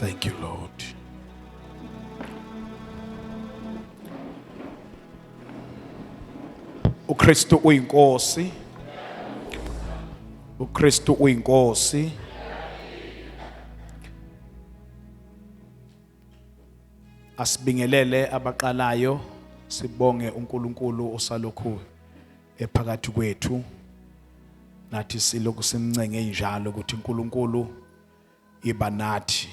Thank you, Lord. uKristu uyinkosi. uKristu uyinkosi. Asibingelele abaqalayo, sibonge uNkulunkulu osalokhu ephakathi kwethu. Nathi silokhu simncenge njalo ukuthi uNkulunkulu iba nathi.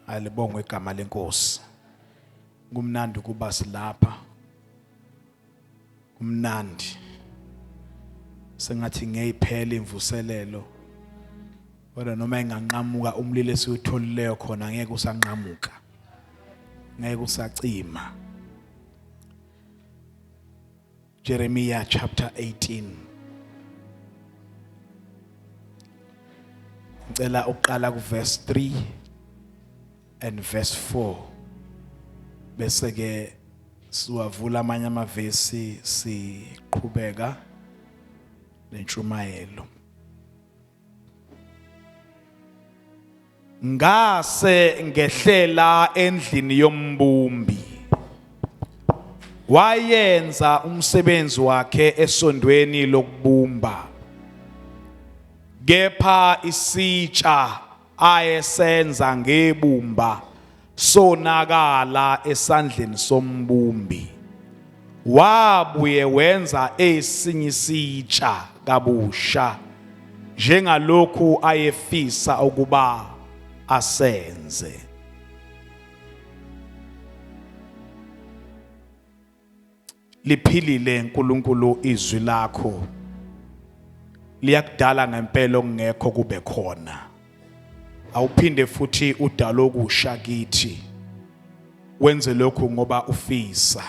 Alibongwe igama lenkosi. Kumnandi kuba silapha. Kumnandi. Sengathi ngeyiphela imvuselelo. Kodwa noma enganqamuka umlilo esiwutholileyo khona ngeke usanqamuka. Ngeke usacima. Jeremiah chapter 18. Ngicela uqala ku verse 3 and verse 4. Bese ke siwavula amanye amavesi siqhubeka nentshumayelo. Ngase ngehlela endlini yombumbi. Wayenza umsebenzi wakhe esondweni lokubumba. Kepha isitsha ayesenza ngebumba sonakala esandleni sombumbi. Wabuye wenza esinye isitsha kabusha njengalokhu ayefisa ukuba asenze. Liphilile uNkulunkulu izwi lakho. Liyakudala ngempela ongekho kube khona. Awuphinde futhi udalo okusha kithi. Wenze lokho ngoba ufisa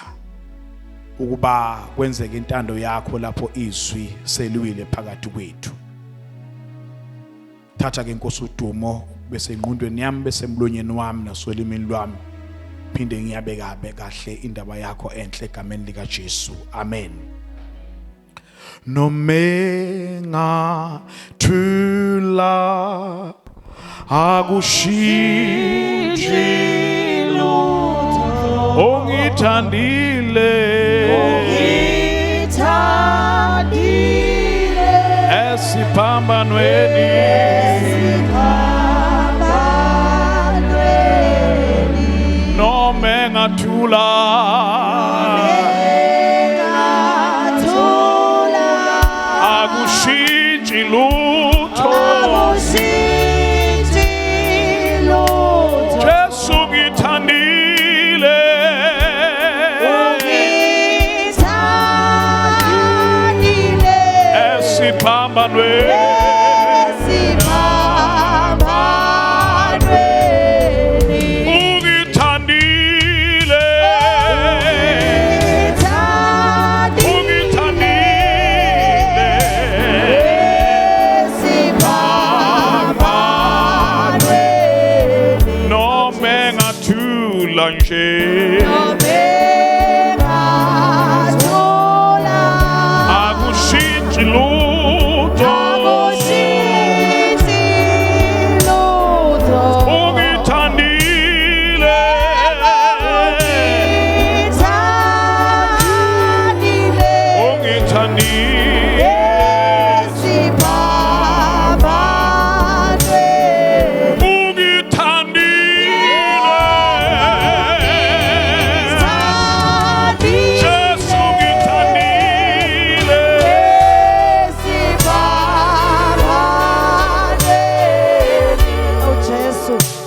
ukuba kwenzeke intando yakho lapho izwi seliwile phakathi kwethu. Thatha ke Nkosi udumo bese engqondweni yami bese emlonyeni wami nasolimini lwami. Phinde ngiyabeka kahle indaba yakho enhle egameni lika Jesu. Amen. Nomenga thula akushintshi lutho ongithandile esiphambanweni nomenga thula akushintshi lutho Jesu ngithandile esiphambanweni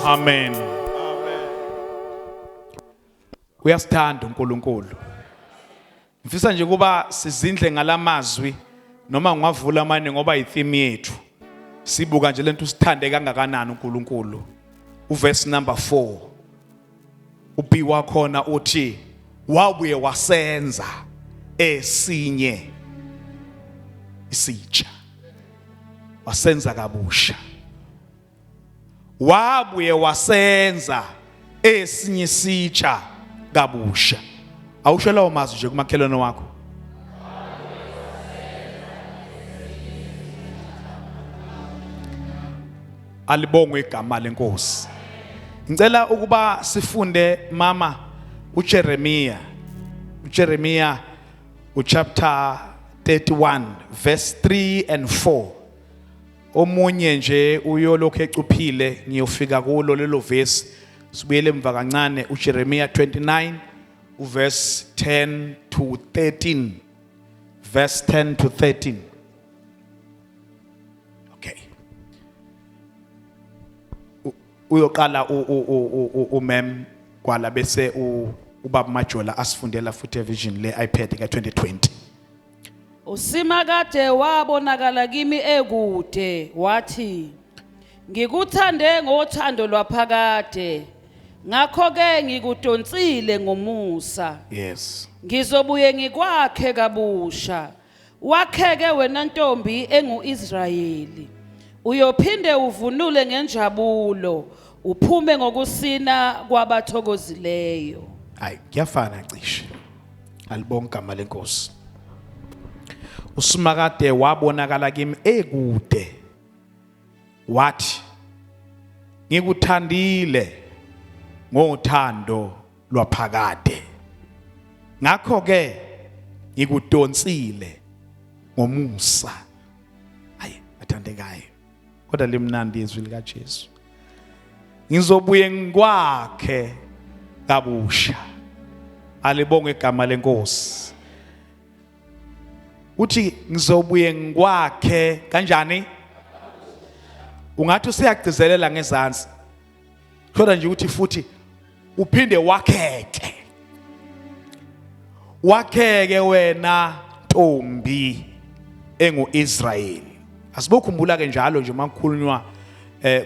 Amen. Uyasithanda uNkulunkulu. Mfisa nje kuba sizindle ngalamazwi noma ngwavula amane ngoba yitheme yethu. Sibuka nje lento sithande kangakanani uNkulunkulu. Uverse number 4. Ubiwa khona uthi wabuye wasenza esinye isitsha. Wasenza kabusha. Wabuye wasenza esinye isitsha kabusha. Awusho lawo mazwi nje kumakhelwane wakho. Alibongwe igama lenkosi. Ngicela ukuba sifunde mama uJeremiah chapter 31 verse 3 and 4. Omunye nje uyolokhu ecuphile ngiyofika kulo lelo verse sibuyele emva kancane uJeremiah 29 verse 10 to 13. Verse 10 to 13. Okay. Uyoqala umem kwala bese ubaba Majola asifundela futhi evision le iPad ka 2020. Usimakade wabonakala kimi ekude wathi ngikuthande ngothando lwaphakade ngakho ke ngikudonsile ngomusa. Yes. Ngizobuye ngikwakhe kabusha wakheke wena ntombi engu-Israyeli uyophinde uvunule ngenjabulo uphume ngokusina kwabathokozileyo. Hayi kuyafana cishe. Alibonga igama lenkosi. Usimakade wabonakala kimi ekude wathi ngikuthandile ngothando lwaphakade ngakho ke ngikudonsile ngomusa. Hayi athandekayo kodwa limnandi izwi lika Jesu. Ngizobuye ngikwakhe kabusha. Alibonge igama lenkosi. Uthi ngizobuye ngikwakhe kanjani? Ungathi usiyagcizelela ngezansi. Kodwa nje uthi futhi uphinde wakheke. Wakheke wena ntombi engu-Israyeli. Asibokhumbula ke njalo nje makukhulunywa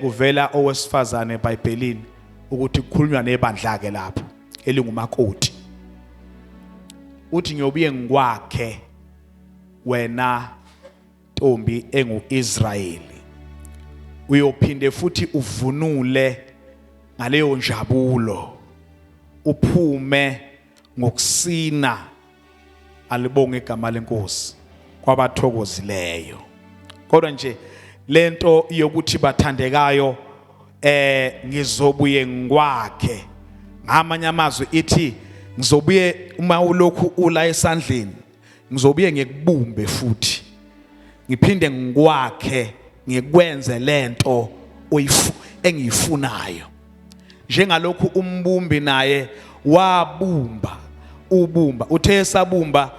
kuvela owesifazane eBhayibhelini ukuthi kukhulunywa nebandla ke lapho elingumakoti. Uthi ngiyobuye ngikwakhe wena ntombi engu-Israyeli. Uyophinde futhi uvunule ngaleyo njabulo. Uphume ngokusina. Alibonge igama lenkosi kwabathokozileyo. Kodwa nje lento yokuthi bathandekayo ngizobuye ngikwakhe ngamanye amazwi ithi ngizobuye uma ulokhu ula esandleni ngizobuye ngikubumbe futhi ngiphinde ngikwakhe ngikwenze lento engiyifunayo njengalokhu umbumbi naye wabumba ubumba uthe esabumba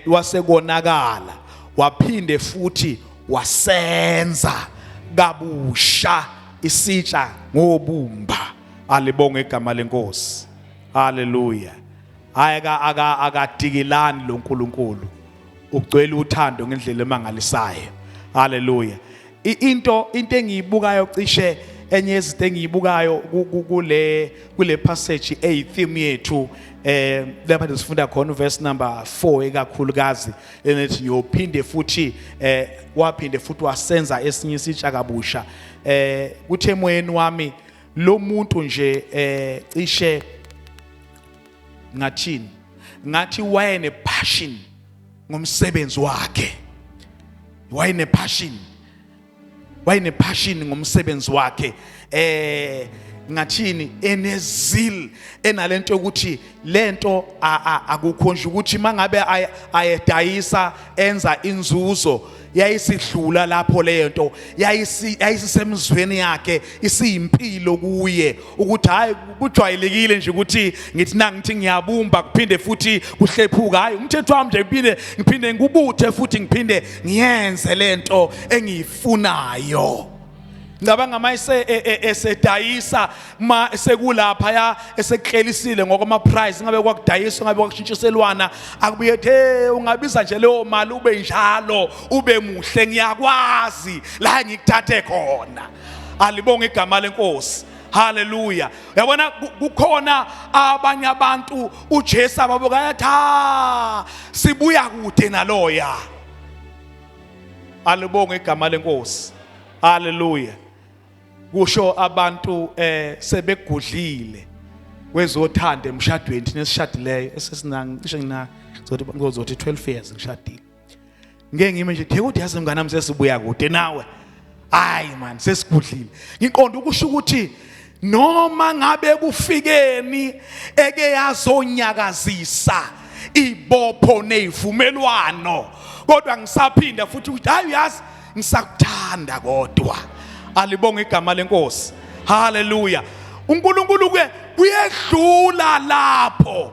wasekonakala waphinde futhi wasenza kabusha isitsha ngobumba. Alibonge igama lenkosi. Haleluya. Akadikilani lo nkulunkulu ugcwele uthando ngendlela emangalisayo. Haleluya. Into engiyibukayo cishe enye izinto engiyibukayo kule passage theme yethu lapha sifunda khona verse number 4 ekakhulukazi enethi ngiyophinde futhi waphinde futhi wasenza esinye isitsha kabusha. Kuthe emoyeni wami lo muntu nje cishe ngathi wayene passion ngomsebenzi wakhe. Wayene passion ngomsebenzi wakhe. Ngathini enezil enalento ukuthi lento akukho nje ukuthi mangabe ayedayisa enza inzuzo yayisidlula lapho lento yayisisemzweni yakhe isiyimpilo kuye ukuthi hayi kujwayelekile nje ukuthi ngithi nangithi ngiyabumba kuphinde futhi kuhlephuka. Hayi umthetho wami nje ngiphinde ngikubuthe futhi ngiphinde ngiyenze lento engiyifunayo. Ngicabanga mayise esedayisa ma sekulapha ya eseklelisile ngokoma price ngabe kwakudayiswa ngabe kwakushintshiselwana akubuye ethe ungabiza nje leyo mali ube njalo ube muhle ngiyakwazi la ngikuthathe khona. Alibonge igama lenkosi. Haleluya. Yabona kukhona abanye abantu uJesu ababuka yathi sibuya kude naloya. Alibonge igama lenkosi. Haleluya. Kusho abantu sebegudlile kwezothanda emshadweni nesishadileyo cishe ngozothi 12 years ngishadile. Ngeke ngime nje ukuthi yazi mngana nami sesibuya kude nawe. hayi man sesigudlile ngiqonda ukusho ukuthi noma ngabe kufikeni eke yazonyakazisa ibopho nezivumelwano kodwa ngisaphinda futhi ukuthi hayi uyazi ngisakuthanda kodwa alibonge igama lenkosi haleluya uNkulunkulu ke uyedlula lapho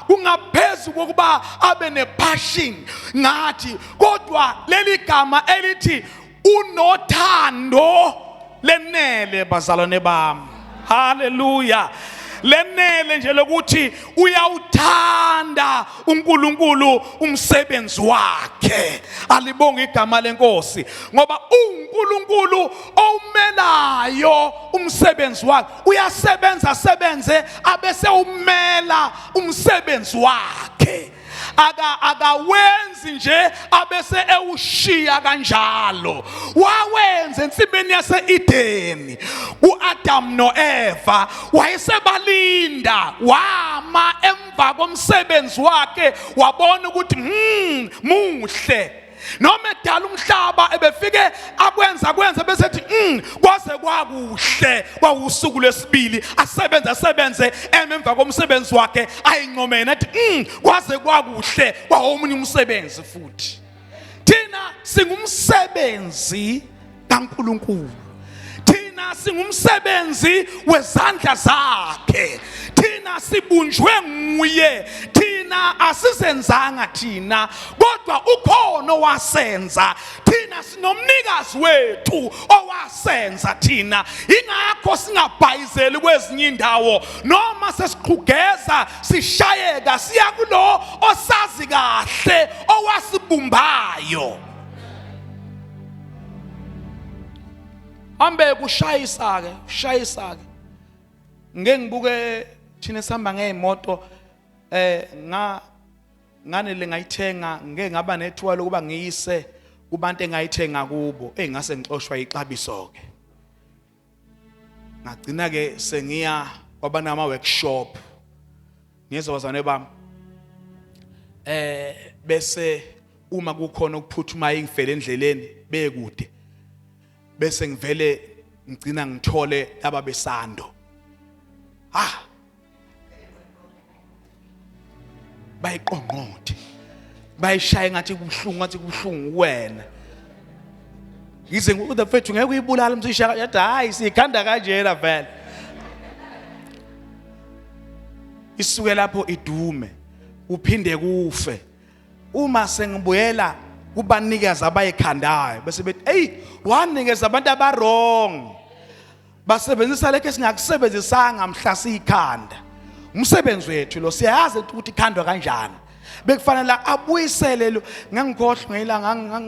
kungaphezulu kokuba abe nepassion ngathi kodwa leli gama elithi unothando lenele bazalwane bami haleluya lenele nje lokuthi uyawuthanda uNkulunkulu umsebenzi wakhe alibonge igama lenkosi ngoba uNkulunkulu omelayo umsebenzi wakhe uyasebenza sebenze abese umela umsebenzi wakhe akawenzi nje abese ewushiya kanjalo wawenza ensimini yase-Edeni uAdam noEva wayesebalinda wama emva komsebenzi wakhe wabona ukuthi muhle noma edala umhlaba ebefike akwenza besethi kwaze kwakuhle kwausuku lwesibili asebenze emva komsebenzi wakhe ayincomene athi kwaze kwakuhle kwaomunye umsebenzi futhi thina singumsebenzi kaNkulunkulu thina singumsebenzi wezandla zakhe thina sibunjwe nguye thina asizenzanga thina kodwa ukhona owasenza thina sinomnikazi wethu owasenza thina ingakho singabhayizeli kwezinye indawo noma sesiqhugeza sishayeka siya kulo osazi kahle owasibumbayo ambe kushayisa ke ngeke ngibuke thina sihamba ngeemoto ngane ngayithenga ngeke ngaba nethuba lokuba ngiyise kubantu engayithenga kubo engase ngixoshwa ixabiso ke ngagcina ke sengiya kwabana ama workshop ngizowazane bami bese uma kukhona ukuphuthuma ingifele endleleni bekude bese ngivele ngicina ngithole laba besando bayiqonqothe bayishaya ngathi kubuhlungu wena ngize ngikude mfethu ngeke uyibulala umsishaka yathi hayi sikhanda kanjena vele isuke lapho idume uphinde kufe uma sengibuyela kubanikazi abayikhandayo bese bethi hey wanikeza abantu abarong basebenzisa lekhe singakusebenzisanga mhla siyikhanda umsebenzi wethu lo siyazi ukuthi ikhandwa kanjani bekufanele abuyisele lo ngangikhohlwa ngelanga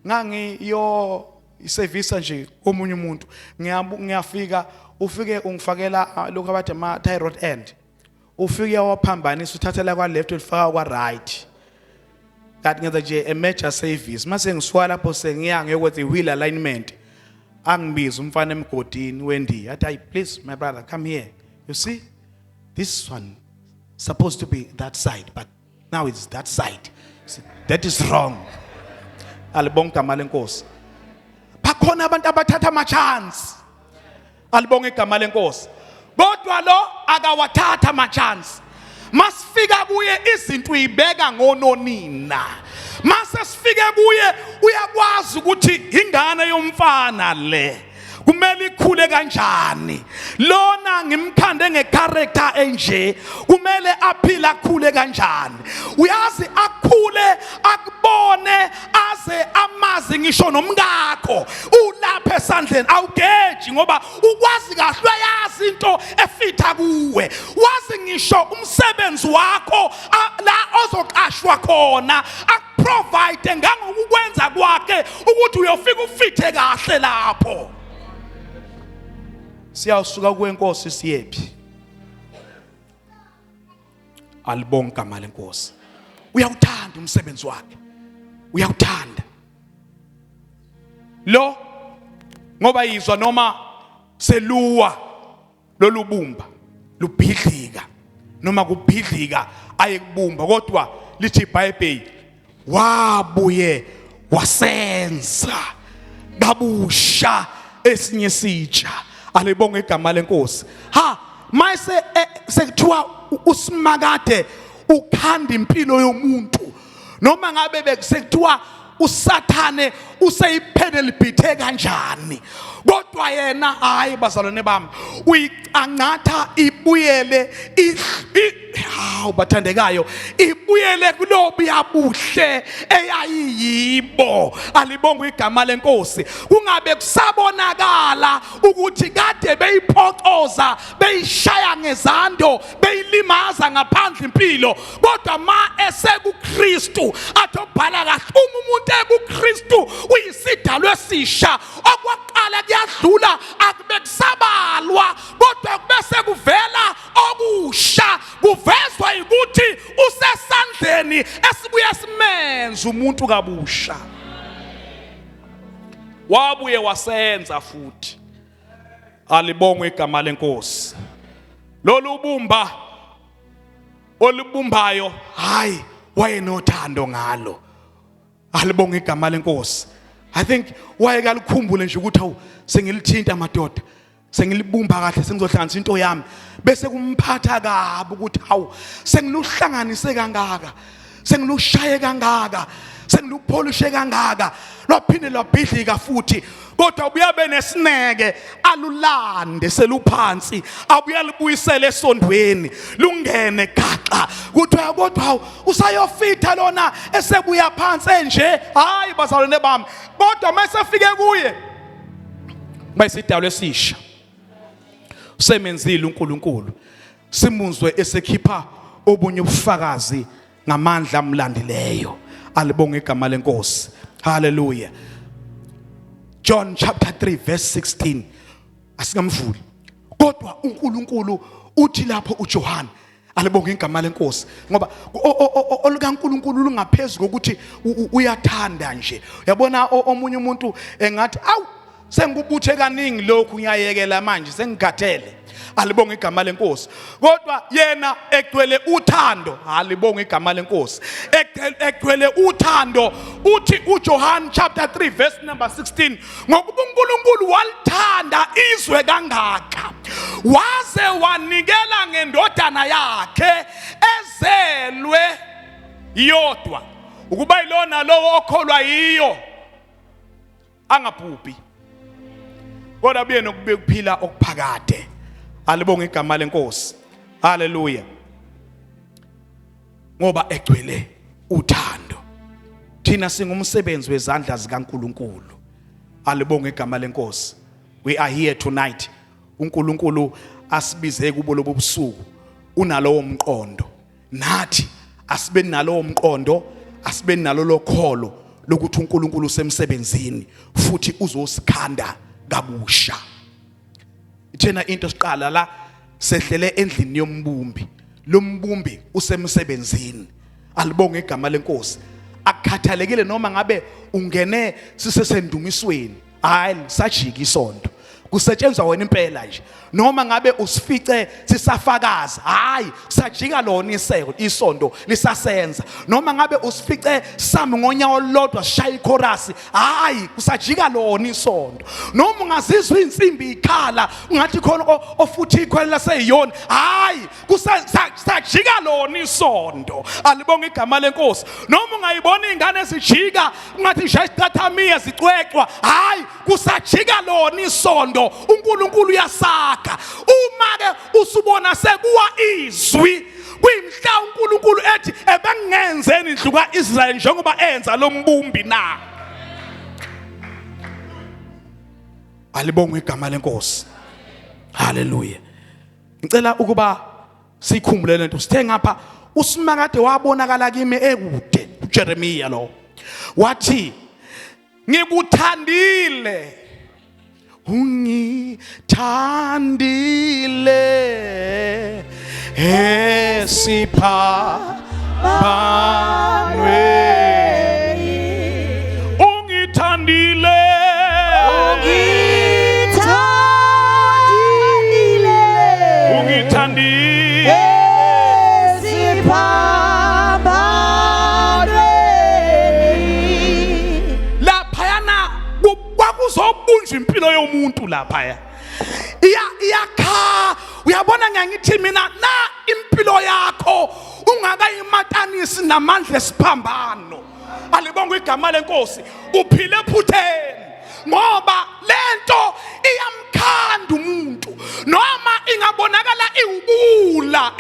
ngangiyo iservice nje komunye umuntu ngiyafika ufike ungifakela lokho abathi ama tie rod end ufike waphambanisa uthathela kwa left ufaka kwa right kanti ngenza nje a major service mase ngisuka lapho sengiya ngiyokwenza i-wheel alignment angibiza umfana emgodini weNdiya athi please my brother come here you see this one supposed to be that side but now it's that side that is wrong alibonga igama lenkosi bakhona abantu abathatha ama chance alibonga igama lenkosi kodwa lo akawathatha ama chance masifika kuye izinto uyibeka ngononina mase sifike kuye uyakwazi ukuthi ingane yomfana le kumele ikhule kanjani lona ngimkhande ngecharacter enje kumele aphila akhule kanjani uyazi akhule akubone aze amazi ngisho nomkakho ulapha esandleni awugeji ngoba ukwazi kahle uyazi into efitha kuwe wazi ngisho umsebenzi wakho la ozoqashwa khona akuprovide ngangokukwenza kwakhe ukuthi uyofika ufithe kahle lapho siyasuka kwenkosi siyephi alibonga igama lenkosi uyawuthanda umsebenzi wakhe uyawuthanda lo ngoba yizwa noma seluwa lolubumba lubhidlika noma kubhidlika ayekubumba kodwa lithi iBhayibheli wabuye wasenza kabusha esinye sitsha. Alibonge igama lenkosi. Mayise sekuthiwa uSimakade ukhanda impilo yomuntu, noma ngabe besekuthiwa uSathane useyiphenel bithe kanjani, kodwa yena hayi bazalwane bami uyicangatha ibuyele bathandekayo, ibuyele kulobu yabuhle eyayiyibo. Alibonge igama lenkosi. Kungabe kusabonakala ukuthi kade beyiphoxoza, beyishaya ngezando, beyilimaza ngaphandle impilo, kodwa ma esekuKristu athobhala kahle umuntu ekuKristu uyisidalwa esisha. Okwaqala kuyadlula akube kusabalwa, kodwa kubese kuvela okusha, kuvezwa ukuthi usesandleni esibuya simenza umuntu kabusha. Wabuye wasenza futhi. Alibongwe igama lenkosi. Lolu bumba olubumbayo hayi wayenothando ngalo. Alibonge igama lenkosi. I think wayekalukhumbule nje ukuthi awu sengilithinta madoda, sengilibumba kahle, sengizohlanganisa into yami, bese kumphatha kabi ukuthi hawu sengiluhlanganise kangaka, sengilushaye kangaka, sengilupholishe kangaka, lwaphinde lwabhidlika futhi, kodwa ubuyabe nesineke alulande seluphansi, abuya libuyisele esondweni lungene gaxa. Kuthiwa kodwa usayofitha lona esebuya phansi enje. Hayi bazalwane bami, kodwa mayesefike kuye mayisidalwa esisha, semenzile uNkulunkulu, simuzwe esekhipha obunye ubufakazi ngamandla amlandileyo. Alibonge igama lenkosi. Hallelujah. John chapter 3 verse 16. Asingamvuli. Kodwa uNkulunkulu uthi lapho uJohane, alibonge igama lenkosi, ngoba olukaNkulunkulu lungaphezulu ukuthi uyathanda nje. Uyabona omunye umuntu engathi awu sengikubuthe kaningi lokhu ngiyayekela manje sengigathele. Alibonge igama lenkosi. Kodwa yena egcwele uthando. Alibonge igama lenkosi. Egcwele uthando. Uthi uJohn chapter 3 verse number 16, ngokuba uNkulunkulu walithanda izwe kangaka waze wanikela ngendodana yakhe ezelwe yodwa, ukuba ilona lowo okholwa yiyo angabhubhi, kodwa buye nokuphila okuphakade. Alibonge igama lenkosi. Hallelujah. Ngoba egcwele uthando. Thina singumsebenzi wezandla zikaNkulunkulu. Alibonge igama lenkosi. We are here tonight. uNkulunkulu asibize kubo lobo busuku unalowo mqondo. Nathi asibe nalowo mqondo, asibe nalo lokholo lokuthi uNkulunkulu usemsebenzini futhi uzosikhanda kabusha. Thina into siqala la sehlele endlini yombumbi, lo mbumbi usemsebenzini. Alibonge igama lenkosi. Akukhathalekile noma ngabe ungene sisesendumisweni, hayi sajika isonto, kusetshenzwa wena impela nje, noma ngabe usifice sisafakaza, hayi sajika lona isonto lisasenza, noma ngabe usifice sami ngonyawo lodwa shaya ichorus, hayi kusajika lona isonto, noma ungazizwa insimbi ikhala ungathi khona ofuthi ikhwela laseyiyona, hayi kusajika lona isonto. Alibonge igama lenkosi. Noma ungayibona ingane ezijika ungathi nje isicathamia zicwecwa, hayi kusajika lona isonto. uNkulunkulu uyasakha. Uma ke usubona sekuwa izwi kuyimhla uNkulunkulu ethi ebengenzeni indlu kaIsrael njengoba enza lo mbumbi na. Alibonge igama lenkosi. Hallelujah. Ngicela ukuba sikhumbule lento. Sithe ngapha uSimakade wabonakala kimi ekude, uJeremiya lo. Wathi ngikuthandile, ungithandile esiphambanweni, ungithandile, ungithandile esiphambanweni. Laphayana yomuntu lapha iyakha uyabona ngiyathi mina na impilo yakho ungakayimatanisi namandla esiphambano alibonga igama lenkosi uphile ephutheni ngoba lento iyamkhanda umuntu noma ingabonakala iwubula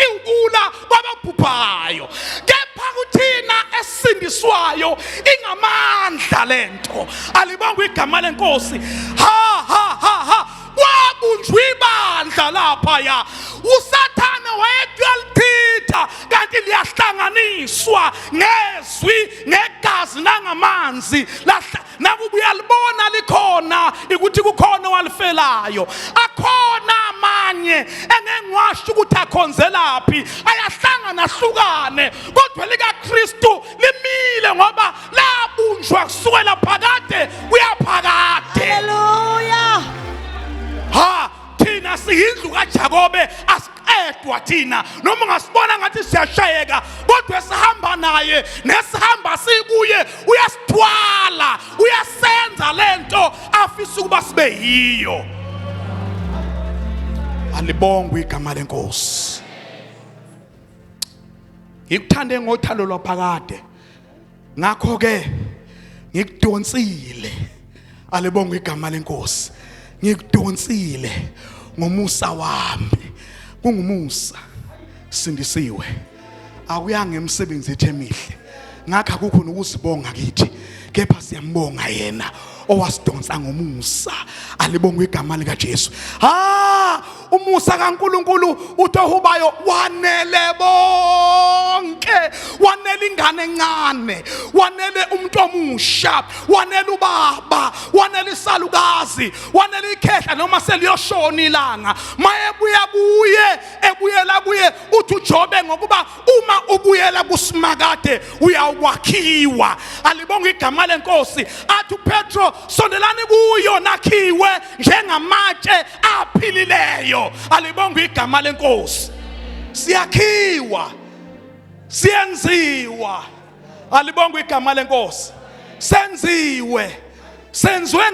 kwababhubhayo kepha kuthina esindiswayo ingamandla lento alibonga igama lenkosi ha wabunjwa ibandla lapha ya usathane wayethalitha kanti liyahlanganiswa ngezwi negazi nangamanzi nakubuya libona likhona ukuthi kukhona walifelayo akhona amanye engengwasho ukuthi akhonzelaphi ayahlangana hlukane kodwa lika Kristu limile ngoba labunjwa kusukela phakade kuyaphakade Hallelujah. ha thina siyindlu kaJakobe asiqedwa thina noma ungasibona ngathi siyashayeka kodwa sihamba naye nesihamba sikuye uyasithwala uyasenza lento afisa ukuba sibe yiyo alibongwe igama lenkosi ngikuthande ngothando lwaphakade ngakho ke ngikudonsile alibongwe igama lenkosi ngikudonsile ngomusa wami kungumusa sindisiwe akuyange emsebenzi ethemihle ngakho akukho nokuzibonga kithi kepha siyambonga yena owasidonsa ngomusa alibongwe igama lika Jesu umusa kaNkuluNkulu uTohubayo wanele bonke wanele ingane encane wanele umuntu omusha wanele ubaba wanele isalukazi wanele ikhehla noma seliyoshona ilanga ebuyela kuye uthi uJobe ngokuba uma ubuyela kuSimakade uyakwakhiwa alibonga igama lenkosi athi uPetro sondelani kuyo nakhiwe njengamatshe aphilileyo alibonga igama lenkosi siyakhiwa siyenziwa alibonga igama lenkosi senziwe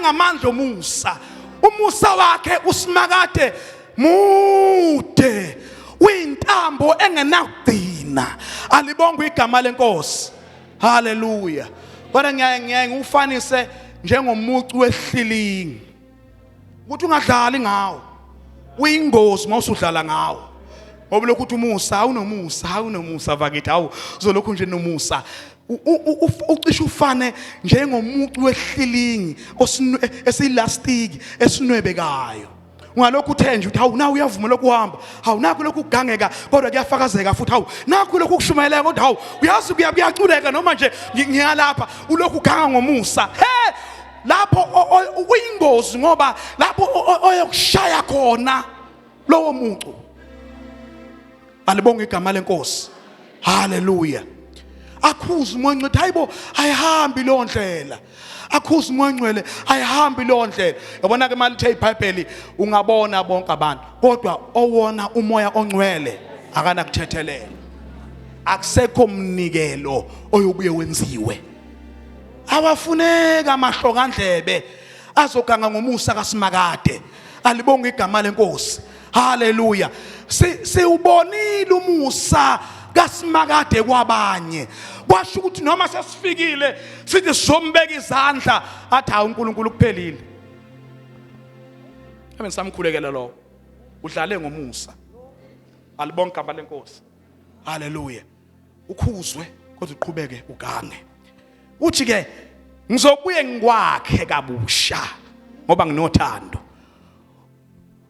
ngamandla omusa umusa wakhe uSimakade mude uyintambo engenakugcina alibonga igama lenkosi haleluya kodwa ngiyaye ngiufanise njengomucu wehlilingi ukuthi ungadlali ngawo uyingozi mawusudlala ngawo ngoba lokhu umusa awunomusa bakithi uzolokhu nje nomusa ucishe ufane njengomucu wehlilingi esilastiki esinwebekayo ungalokhu uthenje uthi nawu uyavuma lokuhamba nakho lokhu kugangeka kodwa kuyafakazeka futhi nakho lokhu kushumayela kodwa uyazi kuyaculeka noma nje ngiyalapha ulokhu ganga ngomusa lapho uyingozi ngoba lapho oyokushaya khona lowo muntu alibonga igama lenkosi haleluya akhuza umoya hayibo ayihambi lo ndlela akhuza umoya ayihambi lo ndlela yabona ke malithe iBhayibheli ungabona bonke abantu kodwa owona umoya ongcwele akana kuthethelela akusekho umnikelo oyobuye wenziwe awafuneka amahlokandlebe azoganga ngomusa kaSimakade alibonga igama lenkosi haleluya siubonile umusa kaSimakade kwabanye kwasho ukuthi noma sesifikile sithi sizombeka izandla athi uNkulunkulu kuphelile samkhulekela lo udlale ngomusa alibonga igama lenkosi haleluya ukhuzwe kodwa uqhubeke ugange uthi ke ngizobuye ngikwakhe kabusha ngoba nginothando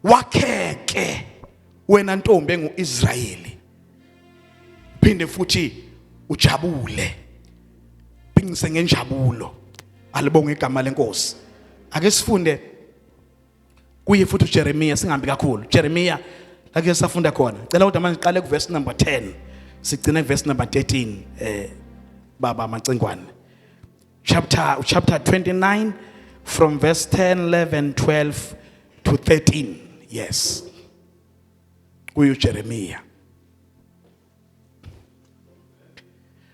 wakheke wena ntombi enguIsrayeli phinde futhi ujabule phingise ngenjabulo alibonga igama lenkosi ake sifunde kuye futhi uJeremiya singambi kakhulu Jeremiya lake safunda khona cela ukuthi manje siqale kuverse number 10 sigcine kuverse number 13 baba macengwane chapter 29 from verse 10 11 12 to 13 yes kuyo Jeremiah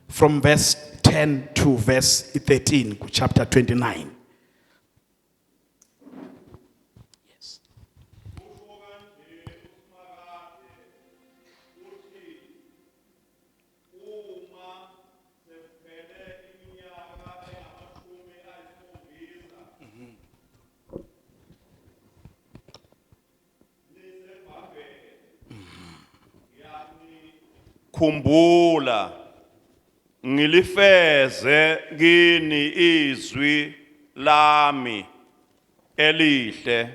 from verse 10 to verse 13 chapter 29 khumbula ngilifeze kini izwi lami elihle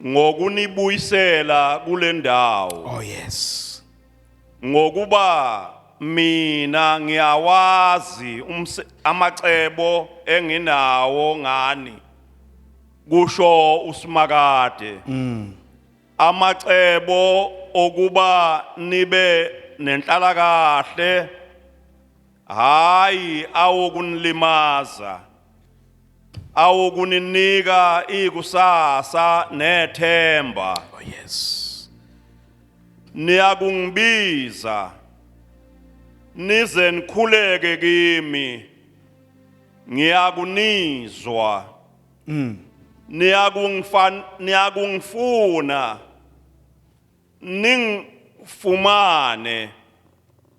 ngokunibuyisela kule ndawo Oh yes. ngokuba mina ngiyawazi amacebo enginawo ngani kusho uSimakade amacebo okuba nibe nenhlalakahle hayi awokunilimaza awokuninika ikusasa nethemba Oh yes. niyakungibiza nize nikhuleke kimi ngiyakunizwa niyakungifuna ningifumane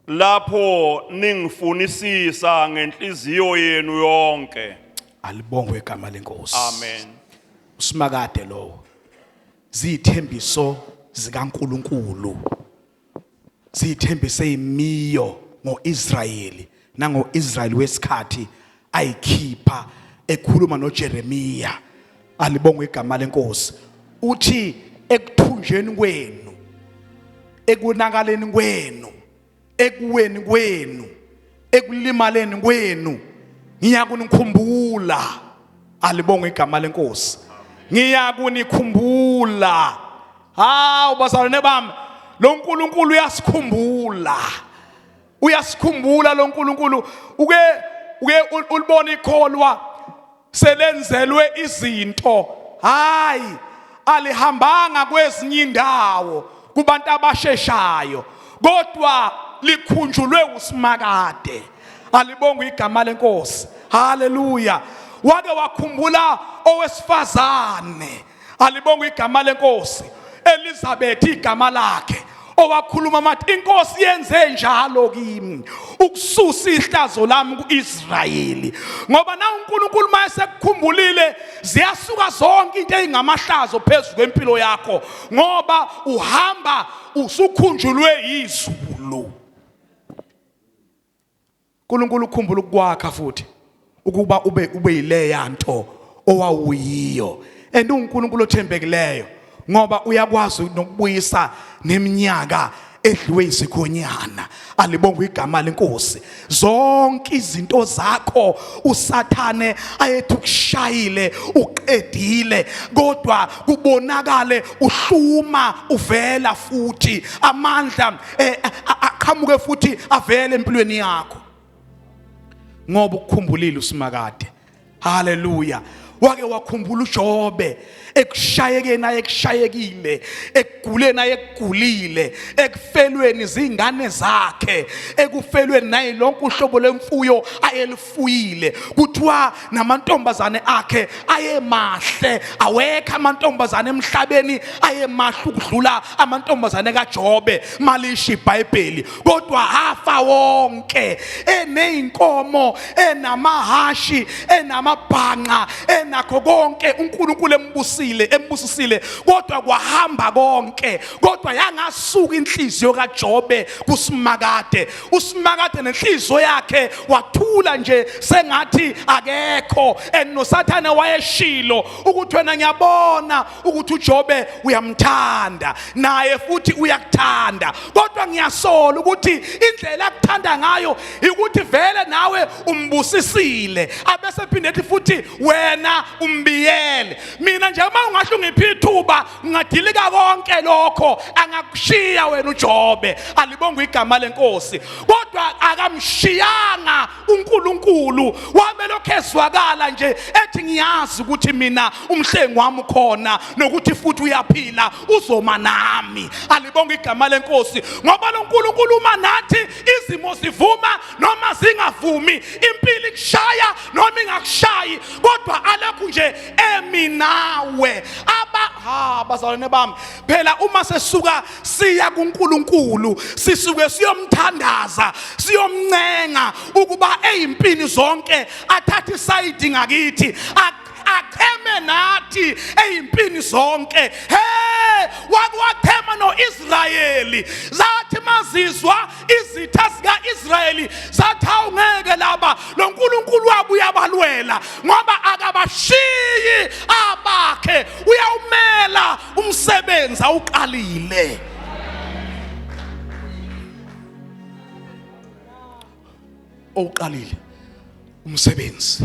lapho ningifunisisa ngenhliziyo yenu yonke. Alibongwe igama lenkosi. Amen. uSimakade lo zithembiso zikaNkuluNkulu zithembise imiyo ngoIsrayeli nangoIsrayeli wesikhathi ayikhipha ekhuluma noJeremiya. Alibongwe igama lenkosi. Uthi ekuthunjeni kwenu ekunakaleni kwenu ekuweni kwenu ekulimaleni kwenu ngiyakunikhumbula. Alibongwe igama lenkosi. Ngiyakunikhumbula. Hawu bazalwane bami, lo nkulunkulu uyasikhumbula. Uyasikhumbula lo nkulunkulu. Uke ulibona ikholwa selenzelwe izinto. Hayi alihambanga kwezinye indawo kubantu abasheshayo kodwa likhunjulwe uSimakade. Alibongwe igama lenkosi. Haleluya. Wake wakhumbula owesifazane. Alibongwe igama lenkosi. Elizabeth igama lakhe. Owakhuluma mathi inkosi yenze njalo kimi ukususa ihlazo lami kuIsrayeli. Ngoba na uNkulunkulu mayesekukhumbulile ziyasuka zonke into ezingamahlazo phezulu kwempilo yakho ngoba uhamba usukhunjulwe izulu. uNkulunkulu ukhumbula ukwakha futhi ukuba ube yileya nto owawuyiyo. And uNkulunkulu othembekileyo ngoba uyakwazi nokubuyisa neminyaka edliwe isikhonyana. Alibongwe igama lenkosi. Zonke izinto zakho uSathane ayethu kushayile uqedile kodwa kubonakale uhluma uvela futhi amandla aqhamuke futhi avele empilweni yakho ngoba ukukhumbulile uSimakade. Haleluya. Wake wakhumbula uJobe ekushayekeni ayekushayekile ekuguleni ayekugulile ekufelweni zingane zakhe ekufelweni naye lonke uhlobo lemfuyo ayelifuyile kuthiwa namantombazane akhe ayemahle awekho amantombazane emhlabeni ayemahle ukudlula amantombazane kaJobe malisha iBhayibheli kodwa hafa wonke eneinkomo enamahashi enamabhanqa nakho konke uNkulunkulu embusisile kodwa kwahamba konke kodwa yangasuka inhliziyo kaJobe kuSimakade. uSimakade nenhliziyo yakhe wathula nje sengathi akekho enoSathane wayeshilo ukuthi wena ngiyabona ukuthi uJobe uyamthanda naye futhi uyakuthanda kodwa ngiyasola ukuthi indlela akuthanda ngayo ukuthi vele nawe umbusisile abese phindethi futhi wena umbiyele. Mina nje uma ungahle ungiphi ithuba ngadilika konke lokho angakushiya wena uJobe. Alibongwe igama lenkosi. Kodwa akamshiyanga uNkulunkulu wabelokho ezwakala nje ethi ngiyazi ukuthi mina umhlengi wami ukhona nokuthi futhi uyaphila uzoma nami. Alibongwe igama lenkosi ngoba lo uNkulunkulu uma nathi izimo zivuma noma zingavumi impilo ikushaya noma ingakushayi kodwa alakhu nje eminawe bazalwane bami phela uma sesuka siya kuNkulunkulu sisuke siyomthandaza siyomncenga ukuba eyimpini zonke athathe isayidi ngakithi acheme nathi eyimpini zonke. Wathema noIsrayeli bathi mazizwa izitha zika-Israyeli zathi awungeke laba lo nkulunkulu wabo uyabalwela ngoba akabashiyi abakhe uyawumela umsebenzi awuqalile. Owuqalile umsebenzi.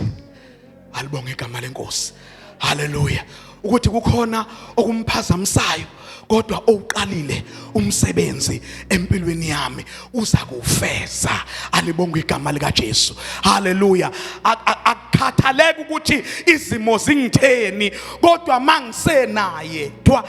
Alibonge igama lenkosi. Haleluya. Ukuthi kukhona okumphazamisayo kodwa owuqalile umsebenzi empilweni yami uza kufeza. Alibonge igama lika Jesu. Haleluya. Akukhathaleki ukuthi izimo zingitheni kodwa mangisenaye thwa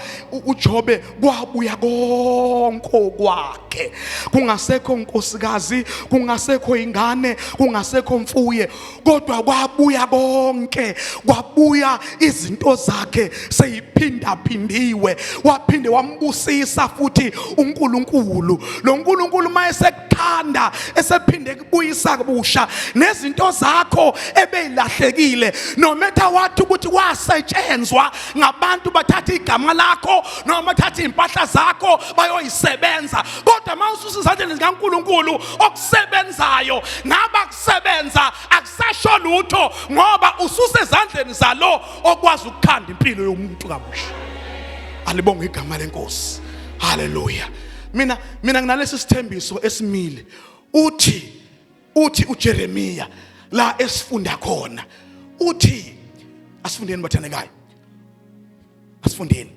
uJobe kwabuya konke kwakhe. Kungasekho nkosikazi, kungasekho ingane, kungasekho mfuye kodwa kwabuya konke. Kwabuya izinto zakhe seyiphinda phindiwe. Waphinde wambusisa futhi uNkulunkulu. Lo nkulunkulu mayesekuthanda esephinde kubuyisa kubusha nezinto zakho ebeyilahlekile. No matter what ukuthi wasetshenzwa ngabantu bathatha igama lakho noma bathatha impahla zakho bayoyisebenza kodwa mawususa izandleni zikaNkulunkulu okusebenzayo ngaba kusebenza akusasho lutho ngoba ususa ezandleni zalo okwazi ukukhanda impilo yomuntu kabusha. Alibonge igama lenkosi. Haleluya. Mina nginalesi sithembiso esimile. Uthi uJeremiya la esifunda khona. Uthi asifundeni bathandekayo. Asifundeni.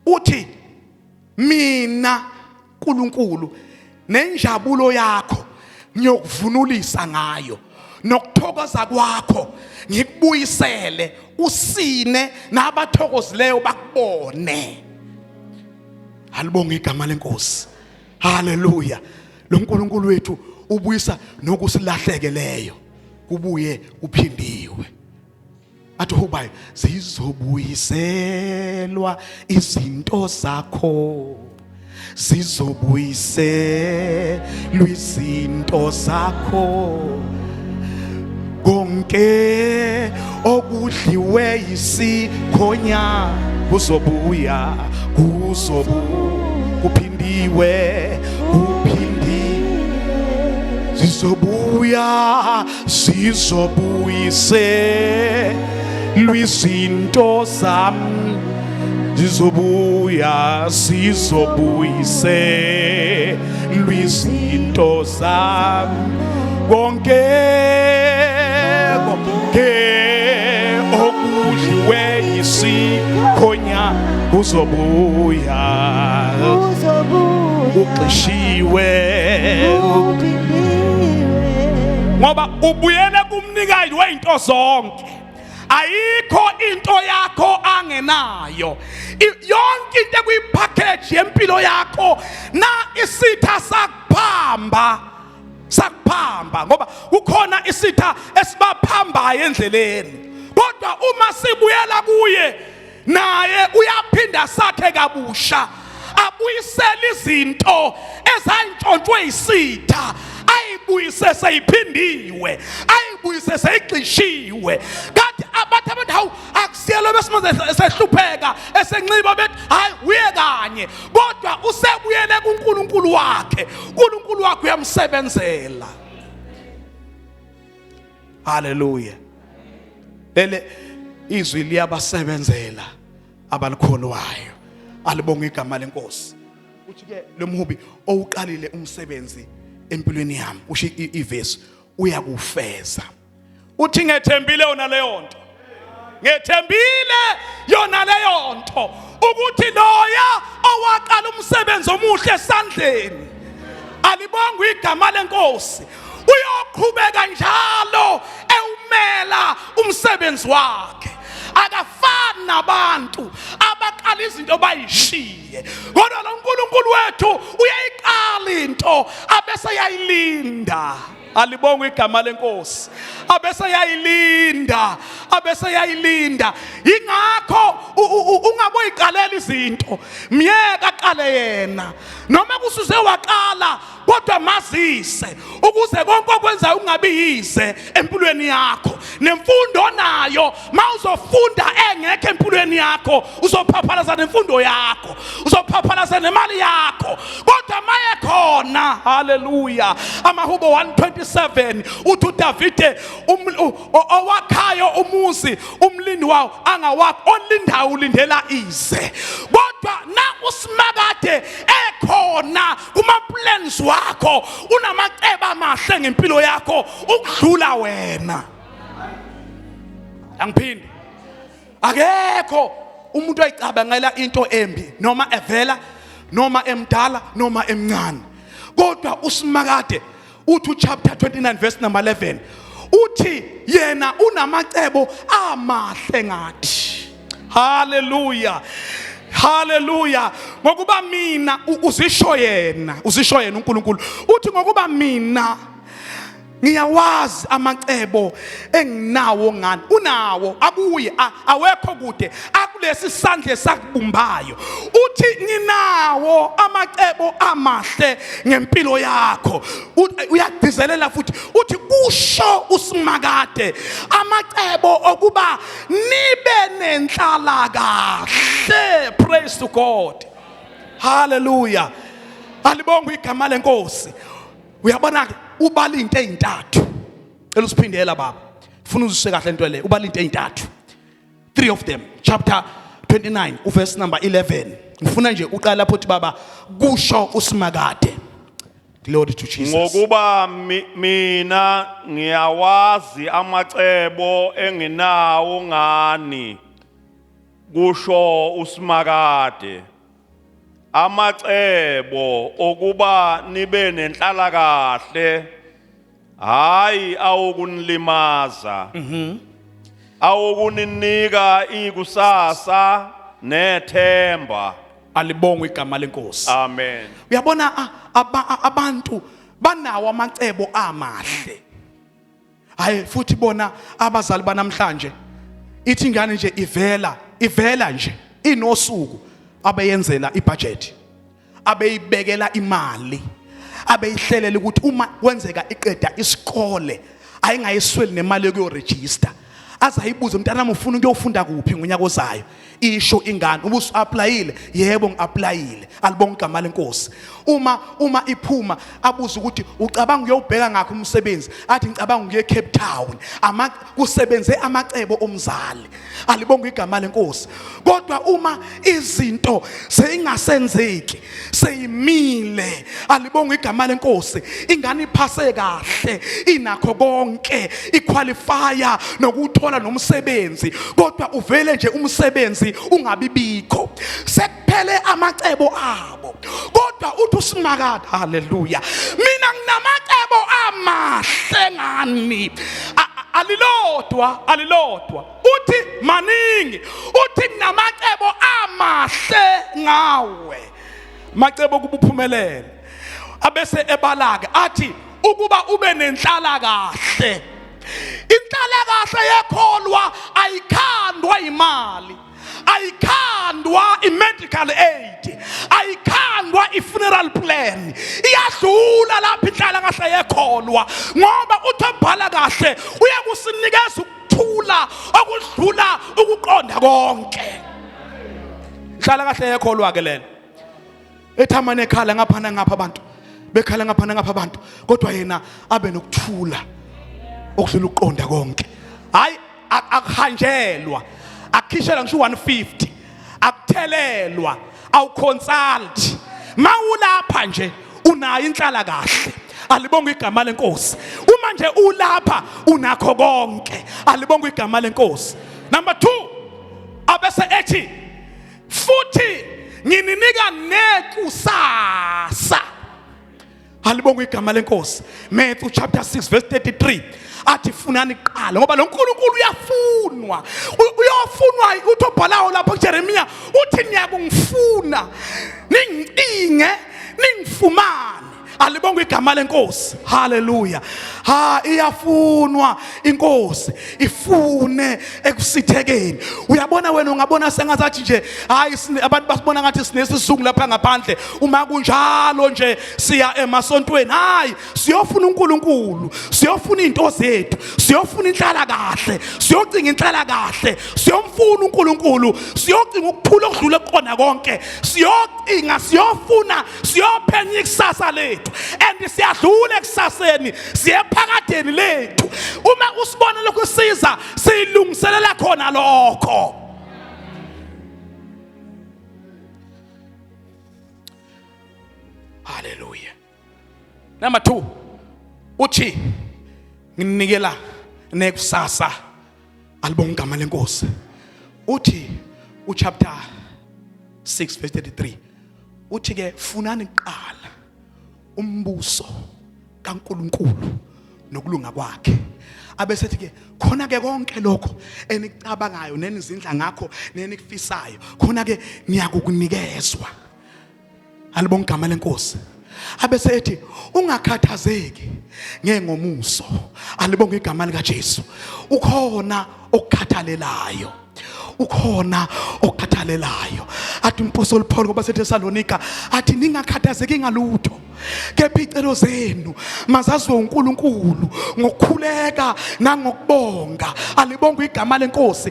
Uthi mina uNkulunkulu nenjabulo yakho ngiyokuvunulisa ngayo nokuthokoza kwakho ngikubuyisele usine nabathokozileyo bakubone. Alibonge igama lenkosi. Haleluya. Lo nkulunkulu wethu ubuyisa nokusilahlekeleyo kubuye kuphindiwe. Athi uBhayibheli zizobuyiselwa izinto zakho, zizobuyiselwa izinto zakho, konke okudliwe yisikhonya kuzobuya kuphindiwe zizobuya zizobuyiselwa izinto zami, zizobuya zizobuyiselwa izinto zami, konke okudliwe yisikhonya kuzobuya uqishiwe ngoba ubuyele kumnikazi wezinto zonke. Ayikho into yakho angenayo. Yonke into kuyipackage yempilo yakho na isitha sakuphamba ngoba kukhona isitha esibaphambayo endleleni kodwa uma sibuyela kuye naye uyaphinda sakhe kabusha abuyisela izinto ezantshontshwe isitha ayibuyise seyiphindiwe ayibuyise seyixishiwe. Kanti abantu hawu akusiyelo besimaze sehlupheka esenciba bethi hayi uye kanye kodwa usebuyele kuNkulunkulu wakhe. uNkulunkulu wakhe uyamsebenzela. Haleluya. Lele izwi liyabasebenzela abalikholwayo. Alibonge igama lenkosi. Uthi ke lo mhubi owuqalile umsebenzi empilweni yami usho ivesi uyakufeza. Uthi ngethembile yona leyo nto. Ngethembile yona leyo nto ukuthi loya owaqala umsebenzi omuhle esandleni. Alibonge igama lenkosi. Uyoqhubeka njalo ewumela umsebenzi wakhe. Akafani nabantu abaqala izinto bayishiye kodwa lo nkulunkulu wethu uyayiqala into abese yayilinda. Alibonge igama lenkosi. Abese yayilinda ingakho ungaboyiqalela izinto myeka qale yena noma kusuze waqala kodwa mazise ukuze konke okwenza ungabi yize empilweni yakho. Nemfundo nayo mawuzofunda engekho empilweni yakho uzophaphalaza nemfundo yakho, uzophaphalaza nemali yakho. Kodwa maye khona, haleluya, Amahubo 127 uthi uDavide owakhayo umuzi umlindi wawo angawakho, olindayo ulindela ize. Kodwa na uSimakade ekhona kuma plans wakho, unamacebo amahle ngempilo yakho ukudlula wena. Angiphindi, akekho umuntu oyicabangela into embi noma evela noma emdala noma emncane. Kodwa uSimakade uthi chapter 29 verse number 11 uthi yena unamacebo amahle ngathi. Hallelujah, hallelujah. Ngokuba mina uzisho yena uNkulunkulu uthi ngokuba mina ngiyawazi amacebo enginawo ngani. Unawo, akuye, awekho kude, akulesi sandle esakubumbayo. Uthi nginawo amacebo amahle ngempilo yakho. Uyagcizelela futhi uthi kusho uSimakade amacebo okuba nibe nenhlala kahle. Praise to God, hallelujah. Alibonga igama lenkosi. Uyabona ke ubala into ezintathu. Ela usiphindela baba. Ufuna uzise kahle into le. Ubala into ezintathu. 3 of them. Chapter 29 verse number 11. Ngifuna nje uqala lapho uthi baba kusho uSimakade. Glory to Jesus. Ngokuba mina ngiyawazi amacebo enginawo ngani. Kusho uSimakade. Amacebo okuba nibe nenhlala kahle, hayi awokunilimaza, awokuninika ikusasa nethemba. Alibonga igama lenkosi. Amen. Uyabona abantu banawo amacebo amahle. Hayi futhi bona abazali banamhlanje ithi ingane nje ivela nje inosuku abeyenzela ibudget, abeyibekela imali, abeyihlelela ukuthi uma kwenzeka iqeda isikole ayingayisweli nemali yokuregister. Azayibuza umntanami ufuna ukuyofunda kuphi ngonyaka ozayo. Isho ingane ubusu applyile, yebo ngiapplyile. Alibonga igama lenkosi. Uma iphuma abuza ukuthi ucabanga ukuyobheka ngakho umsebenzi, athi ngicabanga ukuye Cape Town. Kusebenze amacebo omzali. Alibonga igama lenkosi. Kodwa uma izinto seyingasenzeki, seyimile, alibonga igama lenkosi, ingane iphase kahle, inakho konke, iqualifya nokuthola nomsebenzi, kodwa uvele nje umsebenzi ungabibikho, sekuphele amacebo abo. Kodwa uthi uSimakade, haleluya, mina nginamacebo amahle ngani. Alilodwa uthi maningi, uthi nginamacebo amahle ngawe. Macebo kubuphumelele. Abese ebalake athi ukuba ube nenhlala kahle. Inhlala kahle yekholwa ayikhandwa imali, ayikhandwa imedical aid, ayikhandwa ifuneral plan. Iyadlula lapha inhlala kahle yekholwa, ngoba uthi obhala kahle uyakusinikeza ukuthula okudlula ukuqonda konke. Inhlala kahle yekholwa ke lena ethamane ekhala ngaphana ngapha abantu, bekhala ngaphana ngapha abantu, kodwa yena abe nokuthula okudlula ukuqonda konke. Hayi akuhanjelwa, akhishelwa ngisho 150, akuthelelwa, awuconsult. Mawulapha nje unayo inhlala kahle. Alibonga igama lenkosi. Uma nje ulapha unakho konke. Alibonga igama lenkosi. Number 2, abese ethi futhi ngininika nekusasa. Alibonga igama lenkosi. Matthew chapter 6 verse 33 athi funani kuqala ngoba lo nkulunkulu uyafunwa. Uyofunwa uthi obhalayo lapho kuJeremiya uthi niyakungifuna, ningicinge, ningifumane. Alibonge igama lenkosi. Hallelujah. Iyafunwa inkosi ifune ekusithekeni. Uyabona wena ungabona sengazathi nje hayi abantu basibona ngathi sinesizungu lapha ngaphandle. Uma kunjalo nje siya emasontweni. Hayi siyofuna uNkulunkulu, siyofuna into zethu, siyofuna inhlala kahle, siyocinga inhlala kahle, siyomfuna uNkulunkulu, siyocinga ukuthula okudlule kona konke, siyocinga, siyofuna, siyophenya ikusasa lethu, and siyadlula ekusaseni siye phakadeni lethu. Uma usibona lokhu siza silungiselela khona lokho. Hallelujah. Number 2, uthi nginikela nekusasa. Alibonge igama lenkosi. Uthi chapter 6 verse 33. Uthi ke funani kuqala umbuso kaNkulunkulu nokulunga kwakhe. Abesethi ke khona ke konke lokho enicabangayo nenizindla ngakho nenikufisayo khona ke niyakunikezwa. Alibonge igama lenkosi. Abesethi ungakhathazeki ngengomuso. Alibonge igama lika Jesu. Ukhona okukhathalelayo. Ukhona okukhathalelayo. Athi uMpostoli Paul ngoba seThesalonika athi ningakhathazeki ngalutho. Kepha icelo zenu mazazwe uNkulunkulu ngokukhuleka nangokubonga. Alibonge igama lenkosi.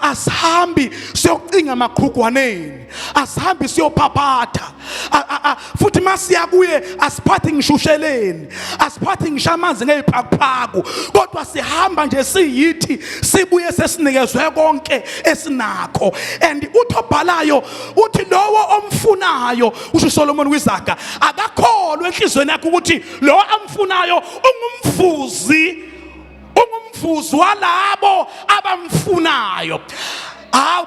Asihambi siyocinga amakhugwaneni, asihambi siyophaphatha, futhi masiya kuye asiphathi ngishusheleni, asiphathi ngishamanzi ngeziphaku, kodwa sihamba nje siyithi sibuye sesinikezwe konke esinakho. And uthobhalayo uthi lowo omfunayo, usho Solomon kwizaga, akakholwe enhlizweni yakhe ukuthi lo amfunayo ungumvuzi walabo abamfunayo.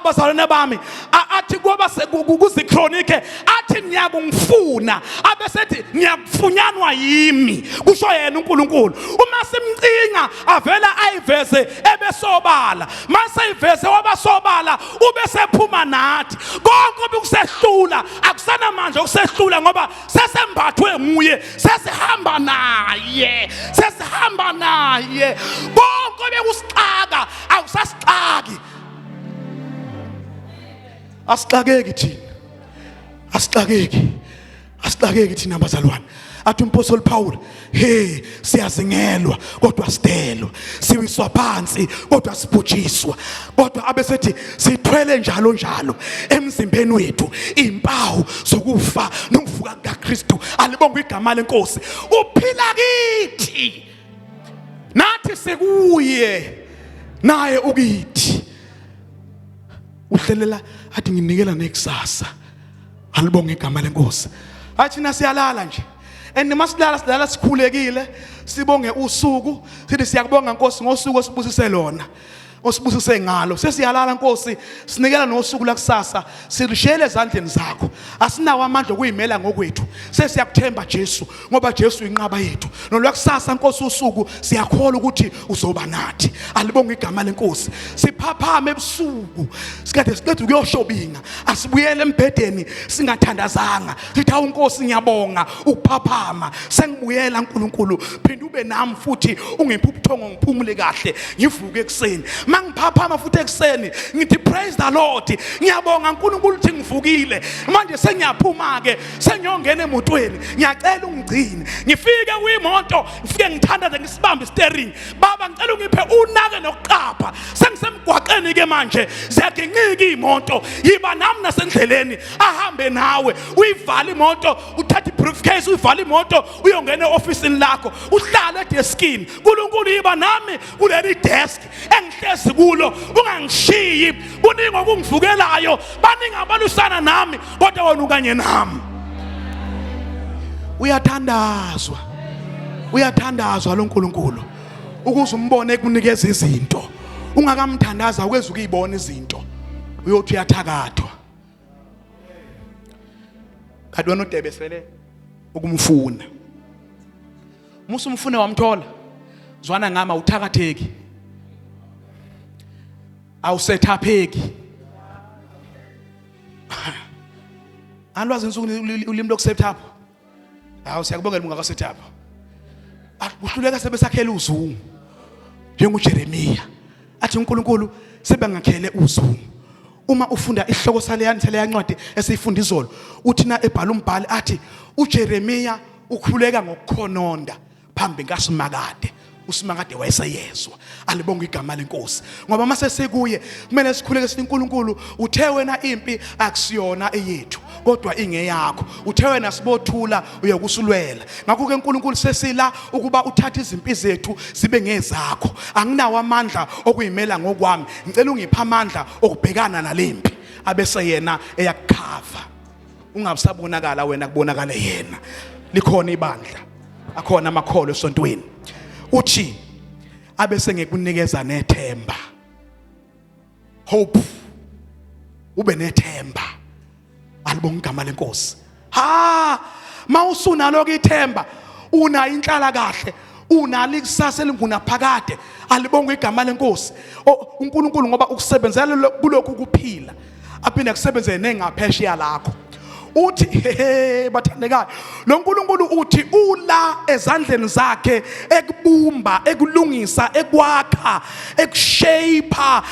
Bazalwane bami, athi kuba kuziKronike athi niyakungifuna, abesethi niyakufunyanwa yimi, kusho yena uNkulunkulu. Uma simcinga avela ayiveze ebesobala, mase ayiveze wabasobala ubesephuma nathi. Konke obekusehlula akusana manje okusehlula ngoba sesembathwe nguye, sesihamba naye. Konke obekusicaga akusasicagi. Asixakeki thina, asixakeki thina bazalwane. Athi uMpostoli Paul, siyazingelwa kodwa sidelwa, siwiswa phansi kodwa sibhujiswa, kodwa abesethi sithwele njalo emzimbeni wethu impawu zokufa nokuvuka kukaKristu. Alibonge igama lenkosi. Uphila kithi nathi sekuye naye ukithi. Uhlelela athi nginikela nekusasa. Alibonge igama lenkosi. Athi nasiyalala nje, and masilala sikhulekile, sibonge usuku, sithi siyakubonga Nkosi ngosuku osibusise lona, osibusise ngalo. Sesiyalala Nkosi, sinikela nosuku lakusasa, silishele ezandleni zakho. Asinawo amandla okuyimela ngokwethu, sesiyakuthemba Jesu ngoba Jesu inqaba yethu. Nolwakusasa Nkosi usuku siyakholwa ukuthi uzoba nathi. Alibonge igama lenkosi. Siphaphame ebusuku, sikade siqedwe kuyoshobinga, asibuyele embhedeni singathandazanga. Sithi awu Nkosi ngiyabonga ukuphaphama, sengibuyela uNkulunkulu, phinde ube nami futhi ungiphe ubuthongo ngiphumule kahle, ngivuke ekseni. Mangiphaphama futhi ekseni ngithi praise the Lord, ngiyabonga uNkulunkulu ukuthi ngivukile. Manje sengiyaphuma ke, sengiyongena emotweni, ngiyacela ungigcine, ngifike kwimoto, ngifike ngithandaze ngisibambe steering. Baba ngicela ungiphe unake nokuqapha, sengisemgwaqeni ke manje ziyaginqika imoto, yiba nami nasendleleni ahambe nawe. Uyivala imoto, uthatha ibriefcase, uyivala imoto, uyongena eofisini lakho, uhlale edeskini. uNkulunkulu yiba nami kuleli desk engihlezi kulo, ungangishiyi. Kuningi okungivukelayo, baningi abalusana nami, kodwa wena ukanye nami. Uyathandazwa lo Nkulunkulu ukuze umbone ekunikeza izinto. Ungakamthandaza ukweza ukuyibona izinto, uyothi uyathakathwa. Kanti wena udebesele ukumfuna. Musu umfune wamthola, zwana ngama uthakatheki, awusethapheki. Alwazi insuku ulimi lokusetapha. Hawu siyakubongela ungakasethapha. Akuhluleka sebesakhela uzungu. NjengoJeremiya. Athi uNkulunkulu sebengakhele uzungu. Uma ufunda isihloko saleyanthele yancwadi esiyifunda izolo, uthi na ebhala umbhali athi uJeremiya ukhuleka ngokukhononda phambi kaSimakade. uSimakade wayeseyezwa. Alibonga igama lenkosi. Ngoba mase sekuye kumele sikhuleke sithi uNkulunkulu uthe wena impi akusiyona eyethu kodwa ingeyakho. Uthe wena sibothula uyokusulwela. Ngakho ke uNkulunkulu sesila ukuba uthathe izimpi zethu zibe ngezakho. Anginawo amandla okuyimela ngokwami. Ngicela ungipha amandla okubhekana nalempi. Abese yena eyakukhava. Ungabisabonakala wena kubonakala yena. Likhona ibandla. Akhona amakholo esontweni. Uthi abese ngekunikeza nethemba. Hope. Ube nethemba. Alibonga igama lenkosi. Mawusunalo ke ithemba, una inhlala kahle, unalo ikusasa elingunaphakade. Alibonga igama lenkosi. uNkulunkulu ngoba ukusebenzela kulokhu kuphila. Aphinde kusebenzele nengaphesheya lakho. Uthi bathandekayo, lo uNkulunkulu uthi ula ezandleni zakhe ekubumba, ekulungisa, ekwakha, ekushape,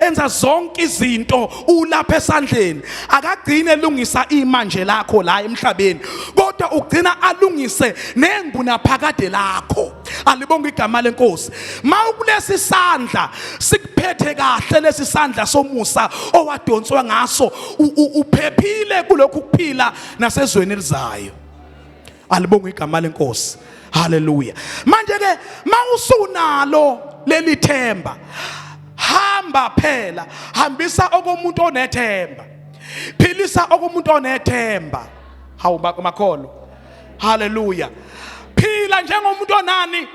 enza zonke izinto ulapha esandleni. Akagcine elungisa imanje lakho la emhlabeni, kodwa ugcina alungise nengunaphakade lakho. Alibonga igama lenkosi. Mawukulesi sandla sikuphethe kahle, lesi sandla somusa owadonswa ngaso, uphephile kulokhu kuphila nasezweni elizayo. Alibonga igama lenkosi. Hallelujah. Manje ke mawusunalo leli themba, hamba phela, hambisa okomuntu onethemba, philisa okomuntu onethemba. Hawu makholo. Hallelujah. Phila njengomuntu onani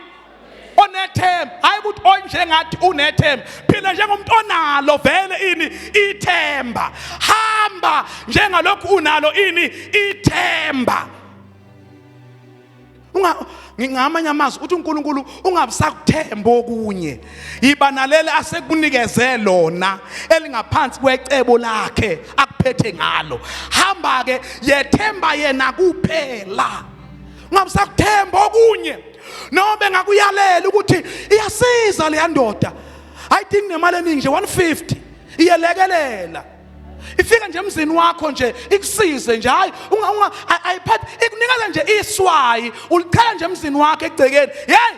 onethemba, hayi ukuthi onjengathi unethemba. Phila njengomuntu onalo vele ini ithemba. Hamba njengalokhu unalo ini ithemba. Ngingamanye amazwi uthi uNkulunkulu ungabisakuthemba okunye, yiba nalele asekunikeze lona elingaphansi kwecebo lakhe akuphethe ngalo. Hamba ke yethemba yena kuphela. Ungabisakuthemba okunye. Noma ngakuyalela ukuthi iyasiza le ndoda, ayidingi nemali eningi nje 150 iyelekelela, ifika nje emzini wakho nje ikusize nje, hayi ayiphathi ikunikeza nje iswayi ulichela nje emzini wakho egcekeni. Hey,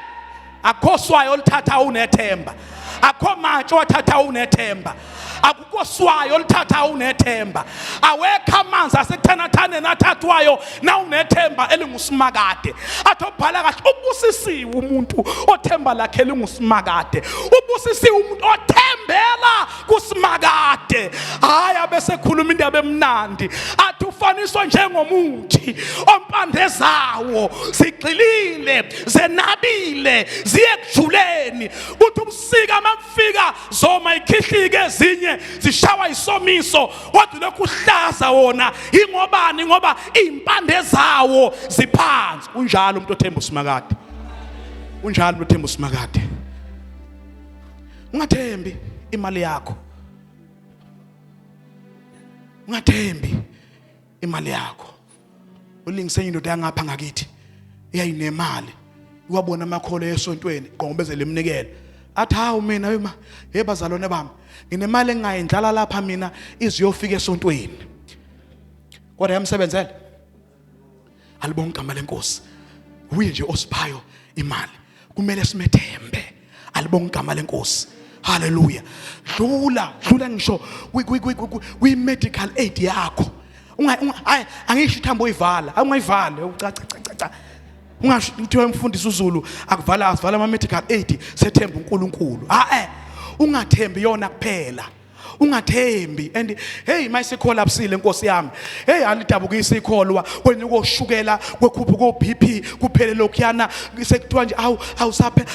akho swayi olithatha unethemba, akho matshe wathatha unethemba, akukho swayi olithatha unethemba, awekho amanzi asekuthanathaneni nathathwayo na unethemba elinguSimakade. Athi obhala kahle, ubusisiwe umuntu othemba lakhe linguSimakade, ubusisiwe umuntu othembela kuSimakade. Hayi abese khuluma indaba emnandi, athi ufaniswa njengomuthi ompande zawo zigxilile, zenabile, ziye ekujuleni. Kuthi ubusika mamfika zoma ikhihlike ezinye zishawa isomiso, kodwa lokhu uhlaza wona ingobani? Ngoba impande zawo ziphansi. Unjalo umuntu othemba uSimakade. Unjalo umuntu othemba uSimakade. Ungathembi imali yakho. Ungathembi imali yakho. Ulingise indoda yangapha ngakithi iyayinemali, iwabona amakholo esontweni qombezele emnikele. Athi hawu mina bazalwane bami, nginemali engayindlala lapha mina iziyofika esontweni, kodwa yamsebenzela. Alibonga igama lenkosi. Uye nje osiphayo imali, kumele simethembe. Alibonga igama lenkosi. Hallelujah. Dlula ngisho kwi medical aid yakho. Angisho ithambo uyivala, ungayivale ucaca. Ungasho ukuthi wemfundisi uZulu akuvala ama medical aid sethemba uNkulunkulu. Ungathembi yona kuphela. Ungathembi. And hey mayisikhola abusile Nkosi yami. Hey alidabukisa ikholwa kwenye koshukela kwekhuphu ko BP kuphele lokhuyana sekuthiwa nje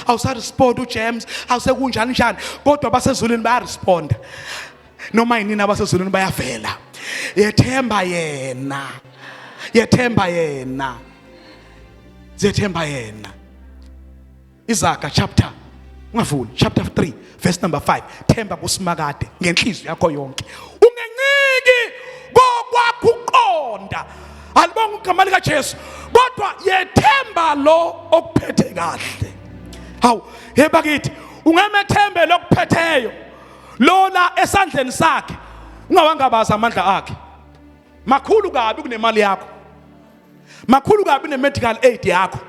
awusarespond uJames awusekunjani njani, kodwa basezulwini baya respond. Noma yini abasezulwini bayavela. Yethemba yena. Yethemba yena. Zethemba yena. Izaga chapter 3 verse number 5. Themba kuSimakade ngenhliziyo yakho yonke, ungenciki kokwakho uqonda. Alibonga igama lika Jesu. Kodwa yethemba lo okuphethe kahle. Hawu, yebakithi ungamethembe lokuphetheyo. Lona esandleni sakhe ungawangabaza amandla akhe. Makhulu kabi kunemali yakho. Makhulu kabi ne-medical aid yakho.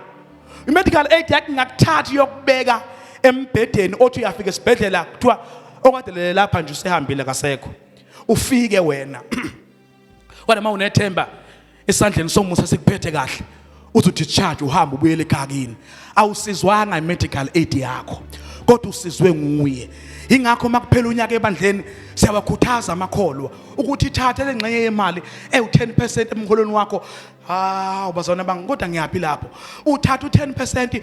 I-medical aid yakho ngakuthatha yokubeka embhedeni othi uyafika esibhedlela kuthiwa okwadelele lapha nje usehambile kasekho. Ufike wena. Wena mawunethemba esandleni somusa sikuphethe kahle. Uthi discharge uhamba ubuyele ekhakini. Awusizwanga i-medical aid yakho. Kodwa usizwe nguye. Ingakho makuphela unyaka ebandleni siyabakhuthaza amakholwa ukuthi ithathe lengxenye yemali ewu10% emholweni wakho. Ubazona bang kodwa ngiyaphi lapho? Uthatha u10%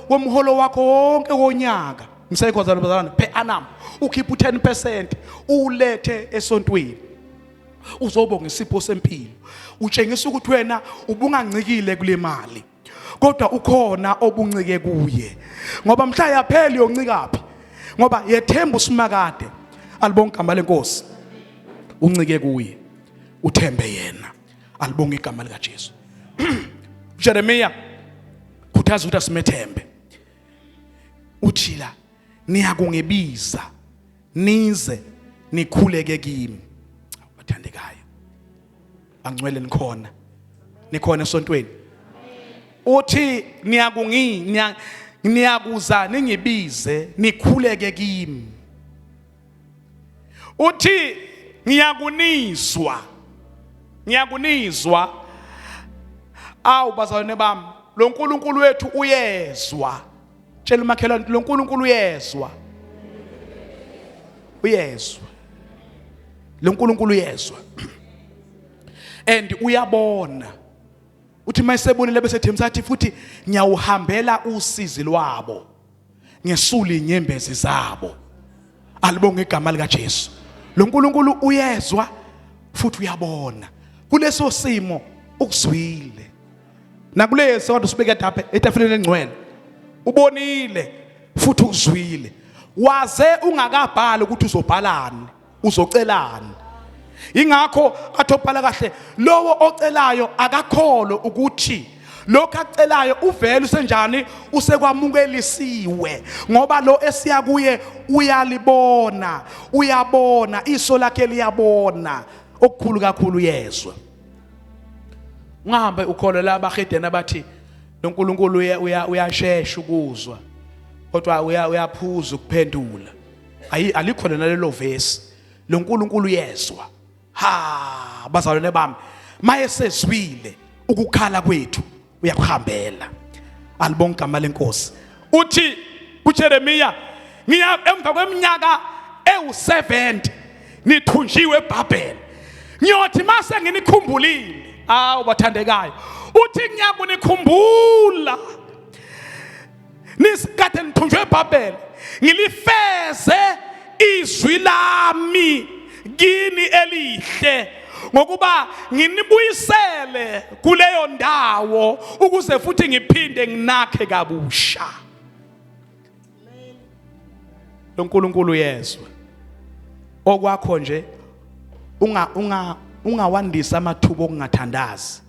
womholo wakho wonke wonyaka. Msekhozana bazalwane per annum. Ukhipha u10% ulethe esontweni. Uzobonga isipho sempilo. Utshengisa ukuthi wena ubungancikile kule mali. Kodwa ukhona obuncike kuye. Ngoba mhla yaphela yoncikaphi? Ngoba yethemba usimakade alibonga igama lenkosi. Uncike kuye. Uthembe yena. Alibonga igama lika Jesu. Jeremiah khuthaza ukuthi asimethembe. Uthila niyakungebiza nize nikhuleke kimi. Bathandekayo. Angcwele nikhona esontweni. Uthi niyakuza ningibize nikhuleke kimi. Uthi ngiyakuniswa bazalwane bami lo nkulunkulu wethu uyezwa. Tshela umakhelwane lo nkulunkulu uyezwa. Lo nkulunkulu uyezwa and uyabona. Uthi mayisebonile bese themsathi futhi ngiyawuhambela usizi lwabo ngesula inyembezi zabo. Alibonga igama lika Jesu. Lo nkulunkulu uyezwa futhi uyabona. Kuleso simo ukuzwile. Nakuleso kodwa usibeke etafuleni engcwele. Ubonile futhi uzwile. Waze ungakabhala ukuthi uzobhalani, uzocelani. Ingakho athophala kahle lowo ocelayo akakholo ukuthi lokho acelayo uvela usenjani usekwamukelisiwe ngoba lo esiya kuye uyabona iso lakhe liyabona okukhulu kakhulu yezwa. Ungahambe ukholo la abahedeni abathi lo nkulunkulu uyashesha ukuzwa kodwa uyaphuza ukuphendula. Alikho lena lelo verse. Lo nkulunkulu yezwa. Bazalwane bami mayesezwile ukukhala kwethu uyakuhambela. Alibonga igama lenkosi. Uthi kuJeremiya ngiya emva kweminyaka ewu70 nithunjiwe eBhabheli. Ngiyothi mase nginikhumbulile. Bathandekayo. Uthi ngiyakunikhumbula. Nisikade nithunjiwe eBhabheli. Ngilifeze izwi lami kini elihle ngokuba nginibuyisele kuleyo ndawo ukuze futhi ngiphinde nginakhe kabusha. Lo nkulunkulu yezwa. Okwakho nje ungawandisa amathuba okungathandazi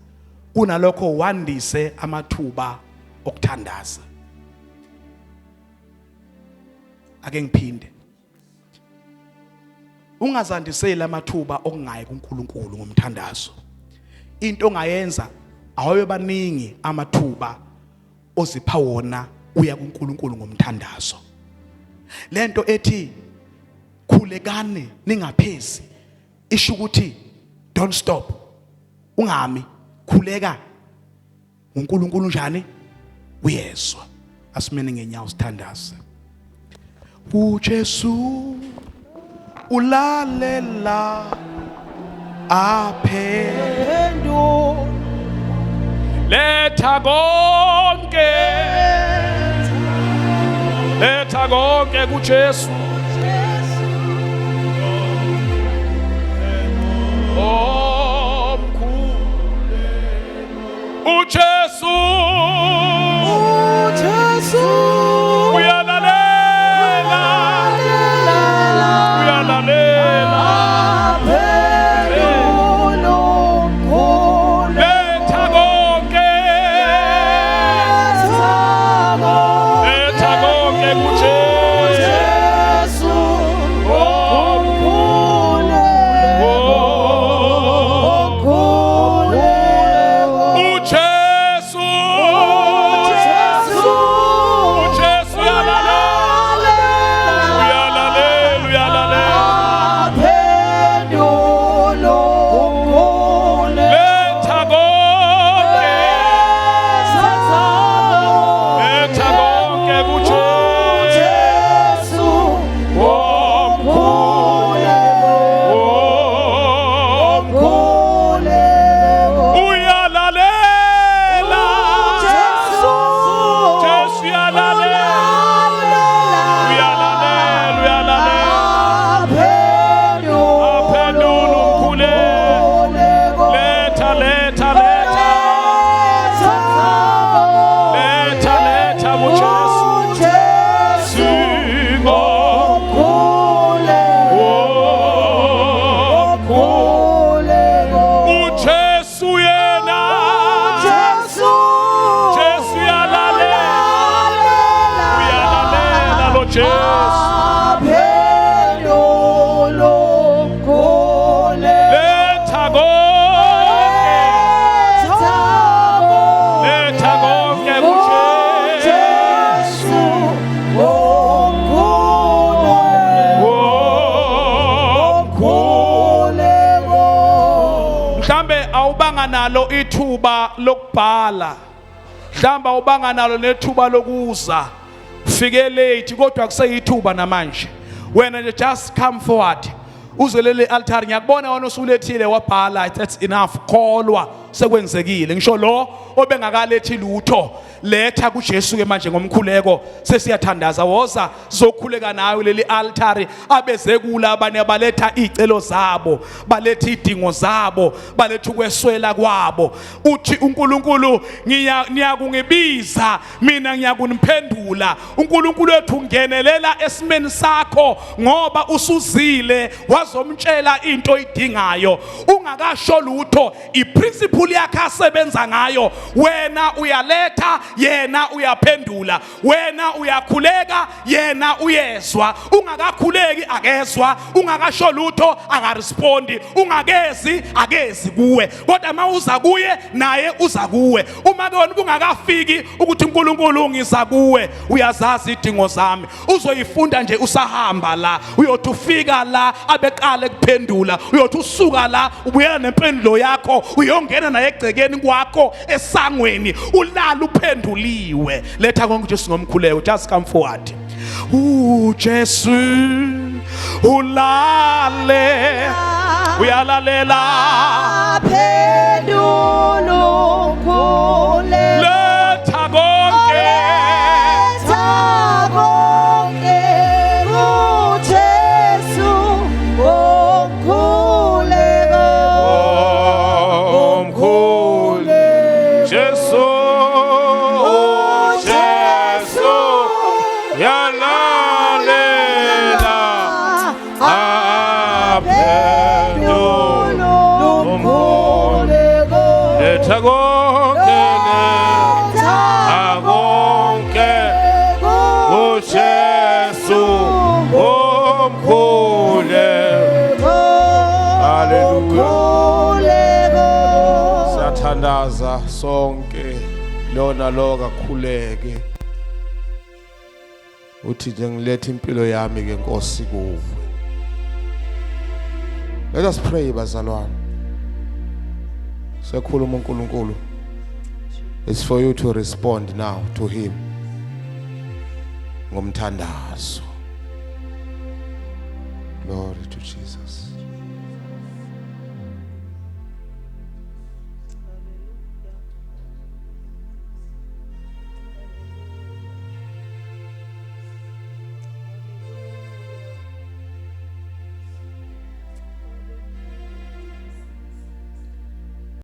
kunalokho wandise amathuba okuthandaza. Ake ngiphinde. Ungazandisela amathuba okungayi kuNkulunkulu ngomthandazo. Into ongayenza awabe baningi amathuba ozipha wona uya kuNkulunkulu ngomthandazo. Lento ethi khulekani ningaphezi isho ukuthi don't stop. Ungami khuleka uNkulunkulu njani uyezwa. Asimene ngenyawo sithandaze. uJesu ulalela aphendu letha konke kuJesu omkhulu uJesu uyalalela mhlambe awubanga nalo ithuba lokubhala, mhlamba awubanga nalo nethuba lokuza, ufike late kodwa kuseyithuba namanje. Wena nje just come forward, uze leli altar. Ngiyakubona wena osulethile wabhala, that's enough, kholwa sekwenzekile. Ngisho lo obengakalethi lutho, letha kuJesu ke manje ngomkhuleko, sesiyathandaza. Woza sizokhuleka nawe leli altar, abeze kula abanye baletha izicelo zabo, baletha idingo zabo, baletha ukweswela kwabo. Uthi uNkulunkulu ngiyakungibiza, mina ngiyakuniphendula. uNkulunkulu wethu ungenelela esimeni sakho ngoba usuzile wazomtshela into oyidingayo ungakasho lutho. Iprinciple yakhe asebenza ngayo, wena uyaletha, yena uyaphendula. Wena uyakhuleka, yena uyezwa. Ungakakhuleki akezwa, ungakasho lutho akarespondi, ungakezi akezi kuwe, kodwa mawuza kuye naye uza kuwe. Uma ke wena ungakafiki ukuthi uNkulunkulu ngiza kuwe, uyazazi idingo zami, uzoyifunda nje usahamba la, uyothi ufika la abeqala kuphendula, uyothi usuka la ubuyela nempendulo yakho, uyongena naye egcekeni kwakho esangweni, ulala uphenduliwe. Letha konke Jesu ngomkhuleko, just come forward. Jesu ulale, uyalalela, phendula umkhuleko, letha konke, letha konke kuJesu umkhuleko, Jesu, Jesu, yalalela, aphendula umkhuleko, letha konke, letha konke kuJesu umkhuleko. Hallelujah. Siyathandaza sonke, lona lo kakhuleke. Uthi nje ngilethe impilo yami ke Nkosi kuwe. Let us pray bazalwane. Sekhuluma uNkulunkulu. It's for you to respond now to him ngomthandazo. Glory to Jesus.